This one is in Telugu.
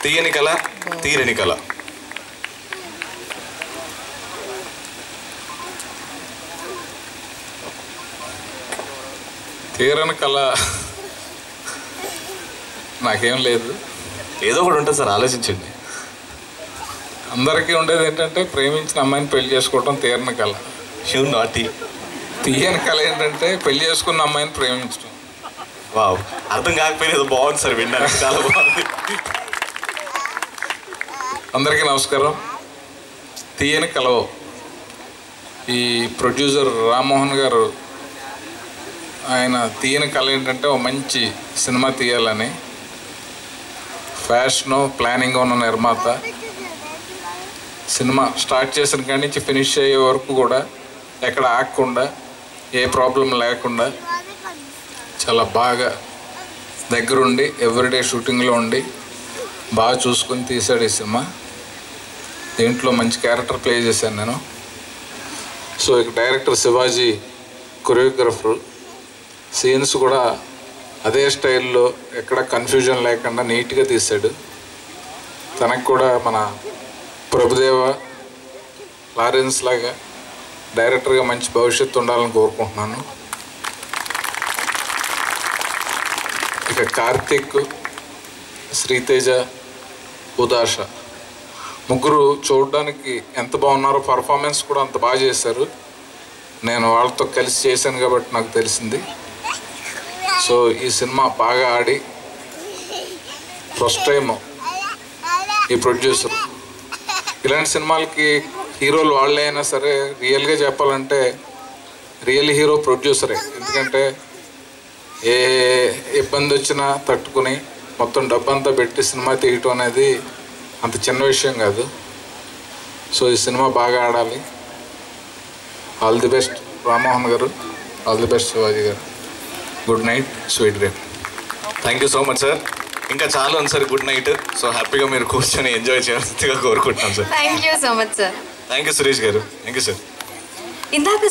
తీయని కళ, తీరని కళ. తీరని కళ నాకేం లేదు. ఏదో ఒకటి ఉంటుంది సార్, ఆలోచించండి. అందరికీ ఉండేది ఏంటంటే ప్రేమించిన అమ్మాయిని పెళ్లి చేసుకోవడం తీరని కళ. You naughty. తీయని కళ ఏంటంటే పెళ్లి చేసుకున్న అమ్మాయిని ప్రేమించడం. వావ్, అర్థం కాకపోయినా ఏదో బాగుంది సార్, వినడానికి చాలా బాగుంది. అందరికీ నమస్కారం. తీయని కలవ ఈ ప్రొడ్యూసర్ రామ్మోహన్ గారు ఆయన తీయని కళ ఏంటంటే ఒక మంచి సినిమా తీయాలని ఫ్యాషను ప్లానింగ్ ఉన్న నిర్మాత. సినిమా స్టార్ట్ చేసిన కాడి నుంచి ఫినిష్ అయ్యే వరకు కూడా ఎక్కడ ఆగకుండా ఏ ప్రాబ్లం లేకుండా చాలా బాగా దగ్గరుండి ఎవ్రీడే షూటింగ్లో ఉండి బాగా చూసుకొని తీశాడు ఈ సినిమా. దీంట్లో మంచి క్యారెక్టర్ ప్లే చేశాను నేను. సో ఇక డైరెక్టర్ శివాజీ కొరియోగ్రఫర్. సీన్స్ కూడా అదే స్టైల్లో ఎక్కడ కన్ఫ్యూజన్ లేకుండా నీట్గా తీశాడు. తనకు కూడా మన ప్రభుదేవ లారెన్స్ లాగా డైరెక్టర్గా మంచి భవిష్యత్తు ఉండాలని కోరుకుంటున్నాను. ఇక కార్తిక్, శ్రీతేజ, ఉదాష ముగ్గురు చూడడానికి ఎంత బాగున్నారో, పర్ఫార్మెన్స్ కూడా అంత బాగా చేశారు. నేను వాళ్ళతో కలిసి చేశాను కాబట్టి నాకు తెలిసింది. సో ఈ సినిమా బాగా ఆడి ఫస్ట్ టైం ఈ ప్రొడ్యూసర్ ఇలాంటి సినిమాలకి హీరోలు వాళ్ళే అయినా సరే రియల్గా చెప్పాలంటే రియల్ హీరో ప్రొడ్యూసరే. ఎందుకంటే ఏ ఇబ్బంది వచ్చినా తట్టుకుని మొత్తం డబ్బంతా పెట్టి సినిమా తీయటం అనేది అంత చిన్న విషయం కాదు. సో ఈ సినిమా బాగా ఆడాలి. ఆల్ ది బెస్ట్ రామ్మోహన్ గారు, ఆల్ ది బెస్ట్ శివాజీ గారు. Good night, sweet dream. Thank you so much sir. ఇంకా చాలా ఉంది సార్, గుడ్ నైట్. సో హ్యాపీగా మీరు కూర్చొని ఎంజాయ్ చేయాల్సిందిగా కోరుకుంటున్నాం sir. Thank you so much sir. Thank you Suresh గారు. Thank you sir. ఇందాక